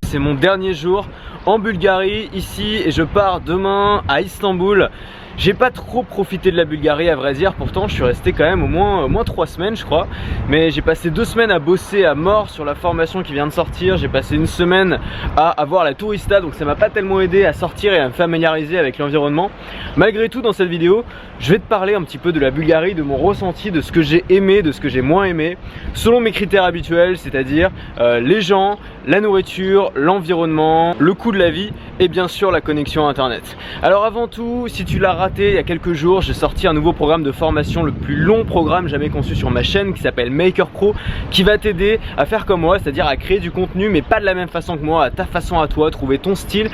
C'est mon dernier jour en Bulgarie ici et je pars demain à Istanbul. J'ai pas trop profité de la Bulgarie à vrai dire, pourtant je suis resté quand même au moins 3 semaines je crois. Mais j'ai passé 2 semaines à bosser à mort sur la formation qui vient de sortir. J'ai passé 1 semaine à avoir la tourista, donc ça m'a pas tellement aidé à sortir et à me familiariser avec l'environnement. Malgré tout, dans cette vidéo, je vais te parler un petit peu de la Bulgarie, de mon ressenti, de ce que j'ai aimé, de ce que j'ai moins aimé, selon mes critères habituels, c'est-à-dire les gens, la nourriture, l'environnement, le coût de la vie et bien sûr la connexion internet. Alors avant tout, si tu l'as raté il y a quelques jours, j'ai sorti un nouveau programme de formation, le plus long programme jamais conçu sur ma chaîne qui s'appelle Maker Pro, qui va t'aider à faire comme moi, c'est-à-dire à créer du contenu mais pas de la même façon que moi, à ta façon à toi, trouver ton style,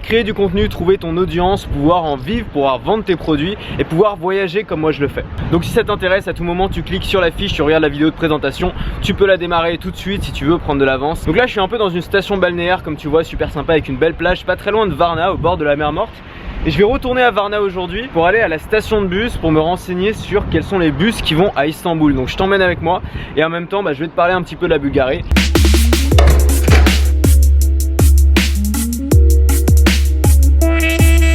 créer du contenu, trouver ton audience, pouvoir en vivre, pouvoir vendre tes produits et pouvoir voyager comme moi je le fais. Donc si ça t'intéresse, à tout moment tu cliques sur la fiche, tu regardes la vidéo de présentation, tu peux la démarrer tout de suite si tu veux prendre de l'avance. Donc là je suis un peu dans une station balnéaire comme tu vois, super sympa avec une belle plage, pas très loin de Varna, au bord de la mer Morte. Et je vais retourner à Varna aujourd'hui pour aller à la station de bus pour me renseigner sur quels sont les bus qui vont à Istanbul. Donc je t'emmène avec moi et en même temps je vais te parler un petit peu de la Bulgarie.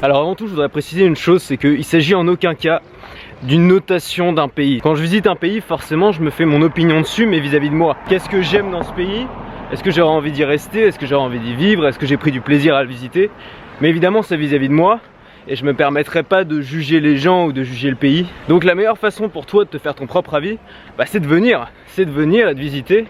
Alors avant tout je voudrais préciser une chose, c'est qu'il ne s'agit en aucun cas d'une notation d'un pays. Quand je visite un pays, forcément je me fais mon opinion dessus, mais vis-à-vis de moi. Qu'est-ce que j'aime dans ce pays? Est-ce que j'aurais envie d'y rester? Est-ce que j'aurais envie d'y vivre? Est-ce que j'ai pris du plaisir à le visiter? Mais évidemment c'est vis-à-vis de moi et je me permettrai pas de juger les gens ou de juger le pays. Donc la meilleure façon pour toi de te faire ton propre avis, c'est de venir et de visiter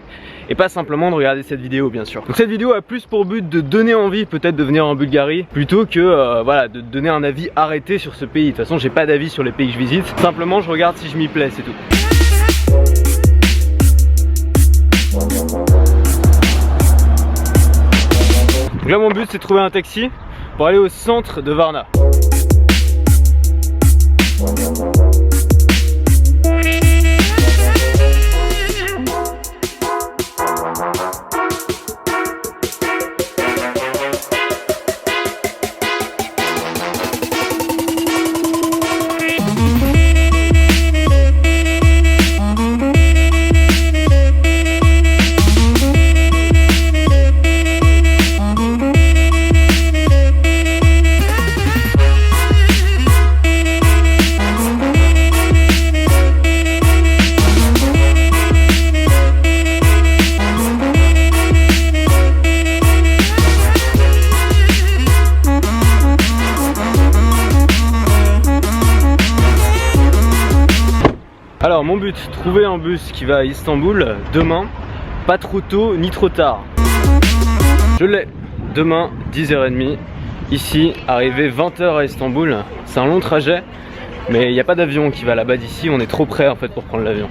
et pas simplement de regarder cette vidéo bien sûr. Donc cette vidéo a plus pour but de donner envie peut-être de venir en Bulgarie plutôt que voilà, de donner un avis arrêté sur ce pays. De toute façon j'ai pas d'avis sur les pays que je visite, simplement je regarde si je m'y plais, c'est tout. Donc là mon but c'est de trouver un taxi pour aller au centre de Varna. Alors mon but, trouver un bus qui va à Istanbul demain, pas trop tôt ni trop tard. Je l'ai, demain 10h30, ici, arrivé 20h à Istanbul. C'est un long trajet, mais il n'y a pas d'avion qui va là-bas d'ici, on est trop près en fait pour prendre l'avion.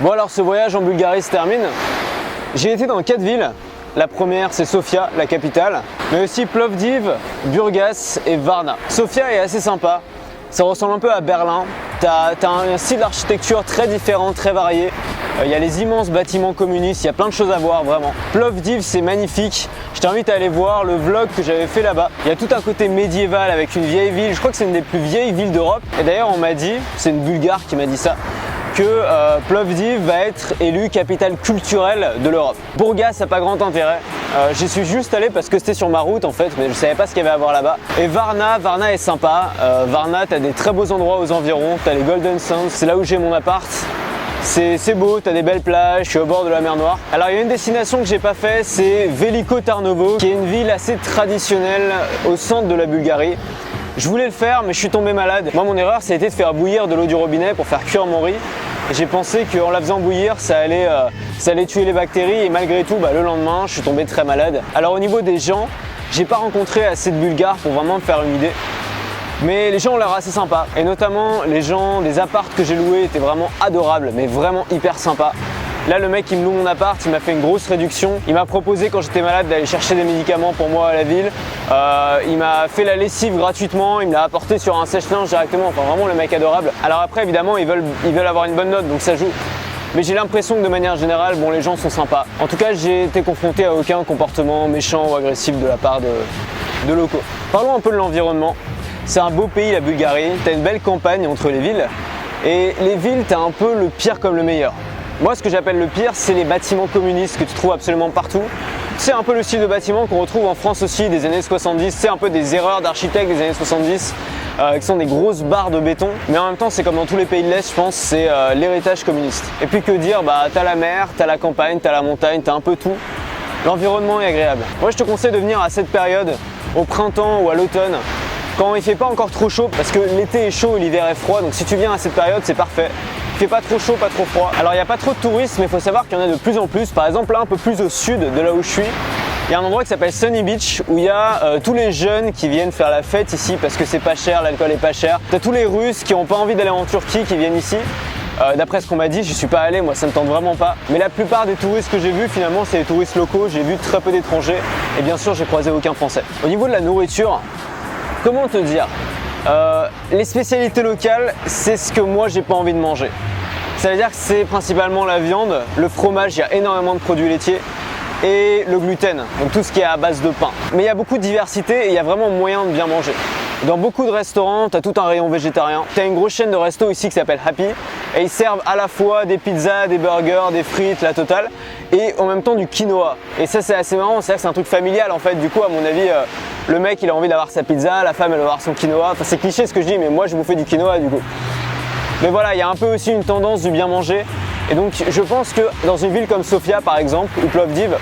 Bon alors ce voyage en Bulgarie se termine. J'ai été dans 4 villes. La première c'est Sofia, la capitale, mais aussi Plovdiv, Burgas et Varna. Sofia est assez sympa, ça ressemble un peu à Berlin. T'as un style d'architecture très différent, très varié. Il y a les immenses bâtiments communistes, il y a plein de choses à voir vraiment. Plovdiv c'est magnifique, je t'invite à aller voir le vlog que j'avais fait là-bas. Il y a tout un côté médiéval avec une vieille ville, je crois que c'est une des plus vieilles villes d'Europe. Et d'ailleurs on m'a dit, c'est une Bulgare qui m'a dit ça, que Plovdiv va être élue capitale culturelle de l'Europe. Burgas n'a pas grand intérêt. J'y suis juste allé parce que c'était sur ma route en fait, mais je savais pas ce qu'il y avait à voir là-bas. Et Varna est sympa. Varna, tu as des très beaux endroits aux environs. Tu as les Golden Sands, c'est là où j'ai mon appart. C'est beau, t'as des belles plages, je suis au bord de la mer Noire. Alors il y a une destination que j'ai pas fait, c'est Veliko Tarnovo, qui est une ville assez traditionnelle au centre de la Bulgarie. Je voulais le faire, mais je suis tombé malade. Moi, mon erreur, ça a été de faire bouillir de l'eau du robinet pour faire cuire mon riz. Et j'ai pensé qu'en la faisant bouillir, ça allait tuer les bactéries. Et malgré tout, le lendemain, je suis tombé très malade. Alors au niveau des gens, j'ai pas rencontré assez de Bulgares pour vraiment me faire une idée. Mais les gens ont l'air assez sympas. Et notamment, les gens des apparts que j'ai loués étaient vraiment adorables, mais vraiment hyper sympas. Là, le mec qui me loue mon appart, il m'a fait une grosse réduction. Il m'a proposé quand j'étais malade d'aller chercher des médicaments pour moi à la ville. Il m'a fait la lessive gratuitement, il me l'a apporté sur un sèche-linge directement. Enfin, vraiment le mec adorable. Alors après, évidemment, ils veulent avoir une bonne note, donc ça joue. Mais j'ai l'impression que de manière générale, bon, les gens sont sympas. En tout cas, j'ai été confronté à aucun comportement méchant ou agressif de la part de locaux. Parlons un peu de l'environnement. C'est un beau pays, la Bulgarie. T'as une belle campagne entre les villes. Et les villes, t'as un peu le pire comme le meilleur. Moi, ce que j'appelle le pire, c'est les bâtiments communistes que tu trouves absolument partout. C'est un peu le style de bâtiment qu'on retrouve en France aussi des années 70. C'est un peu des erreurs d'architectes des années 70 qui sont des grosses barres de béton. Mais en même temps, c'est comme dans tous les pays de l'Est, je pense, c'est l'héritage communiste. Et puis que dire, t'as la mer, t'as la campagne, t'as la montagne, t'as un peu tout. L'environnement est agréable. Moi, je te conseille de venir à cette période, au printemps ou à l'automne, quand il fait pas encore trop chaud, parce que l'été est chaud et l'hiver est froid. Donc si tu viens à cette période, c'est parfait. Il fait pas trop chaud, pas trop froid. Alors il n'y a pas trop de touristes, mais il faut savoir qu'il y en a de plus en plus. Par exemple, là un peu plus au sud de là où je suis, il y a un endroit qui s'appelle Sunny Beach où il y a tous les jeunes qui viennent faire la fête ici parce que c'est pas cher, l'alcool est pas cher. T'as tous les Russes qui n'ont pas envie d'aller en Turquie qui viennent ici. D'après ce qu'on m'a dit, je suis pas allé, moi ça me tente vraiment pas. Mais la plupart des touristes que j'ai vus, finalement, c'est des touristes locaux. J'ai vu très peu d'étrangers et bien sûr, j'ai croisé aucun Français. Au niveau de la nourriture, comment te dire, les spécialités locales, c'est ce que moi j'ai pas envie de manger. Ça veut dire que c'est principalement la viande, le fromage, il y a énormément de produits laitiers et le gluten, donc tout ce qui est à base de pain. Mais il y a beaucoup de diversité et il y a vraiment moyen de bien manger. Dans beaucoup de restaurants, tu as tout un rayon végétarien. Tu as une grosse chaîne de restos ici qui s'appelle Happy et ils servent à la fois des pizzas, des burgers, des frites, la totale et en même temps du quinoa. Et ça c'est assez marrant, c'est un truc familial en fait. Du coup à mon avis, le mec il a envie d'avoir sa pizza, la femme elle va avoir son quinoa. Enfin c'est cliché ce que je dis mais moi je bouffais du quinoa du coup. Mais voilà, il y a un peu aussi une tendance du bien manger. Et donc je pense que dans une ville comme Sofia par exemple, ou Plovdiv,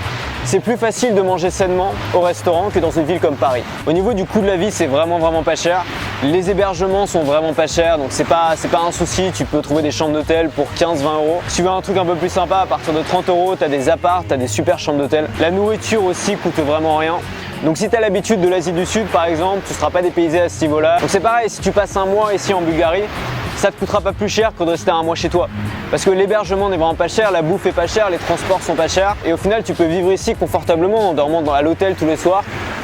c'est plus facile de manger sainement au restaurant que dans une ville comme Paris. Au niveau du coût de la vie, c'est vraiment pas cher. Les hébergements sont vraiment pas chers, donc c'est pas un souci. Tu peux trouver des chambres d'hôtel pour 15-20 euros. Si tu veux un truc un peu plus sympa, à partir de 30 euros, tu as des apparts, tu as des super chambres d'hôtel. La nourriture aussi coûte vraiment rien. Donc si tu as l'habitude de l'Asie du Sud par exemple, tu ne seras pas dépaysé à ce niveau-là. Donc c'est pareil, si tu passes un mois ici en Bulgarie, ça te coûtera pas plus cher que de rester un mois chez toi. Parce que l'hébergement n'est vraiment pas cher, la bouffe est pas chère, les transports sont pas chers. Et au final, tu peux vivre ici confortablement en dormant à l'hôtel tous les soirs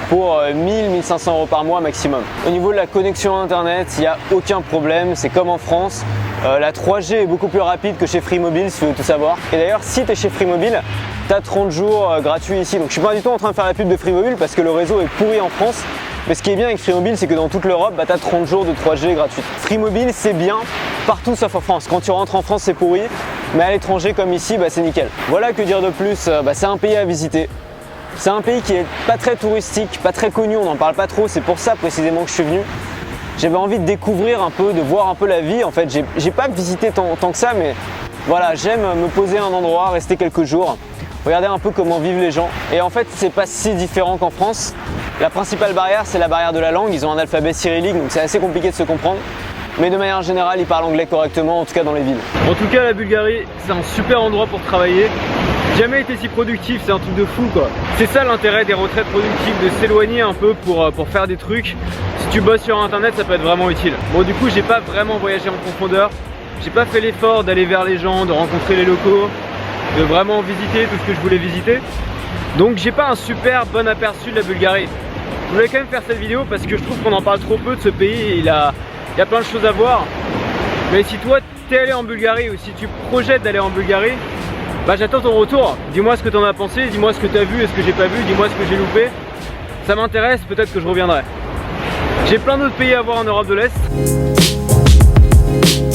pour 1000-1500 euros par mois maximum. Au niveau de la connexion internet, il n'y a aucun problème, c'est comme en France. La 3G est beaucoup plus rapide que chez Free Mobile si tu veux tout savoir. Et d'ailleurs, si tu es chez Free Mobile, tu as 30 jours gratuits ici. Donc je suis pas du tout en train de faire la pub de Free Mobile parce que le réseau est pourri en France. Mais ce qui est bien avec Free Mobile, c'est que dans toute l'Europe, tu as 30 jours de 3G gratuits. Free Mobile, c'est bien partout sauf en France. Quand tu rentres en France, c'est pourri. Mais à l'étranger comme ici, c'est nickel. Voilà, que dire de plus, c'est un pays à visiter. C'est un pays qui est pas très touristique, pas très connu, on n'en parle pas trop. C'est pour ça précisément que je suis venu. J'avais envie de découvrir un peu, de voir un peu la vie. En fait, j'ai pas visité tant que ça, mais voilà, j'aime me poser à un endroit, rester quelques jours, regarder un peu comment vivent les gens. Et en fait, c'est pas si différent qu'en France. La principale barrière, c'est la barrière de la langue. Ils ont un alphabet cyrillique, donc c'est assez compliqué de se comprendre. Mais de manière générale, ils parlent anglais correctement, en tout cas dans les villes. En tout cas, la Bulgarie, c'est un super endroit pour travailler. Jamais été si productif, c'est un truc de fou quoi. C'est ça l'intérêt des retraites productives, de s'éloigner un peu pour faire des trucs. Si tu bosses sur internet, ça peut être vraiment utile. Bon, du coup, j'ai pas vraiment voyagé en profondeur. J'ai pas fait l'effort d'aller vers les gens, de rencontrer les locaux, de vraiment visiter tout ce que je voulais visiter. Donc j'ai pas un super bon aperçu de la Bulgarie. Je voulais quand même faire cette vidéo parce que je trouve qu'on en parle trop peu de ce pays. Il y a plein de choses à voir. Mais si toi t'es allé en Bulgarie ou si tu projettes d'aller en Bulgarie, j'attends ton retour. Dis-moi ce que t'en as pensé, dis-moi ce que t'as vu et ce que j'ai pas vu, dis-moi ce que j'ai loupé. Ça m'intéresse, peut-être que je reviendrai. J'ai plein d'autres pays à voir en Europe de l'Est.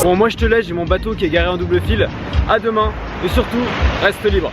Bon, moi je te laisse, j'ai mon bateau qui est garé en double fil. À demain et surtout, reste libre.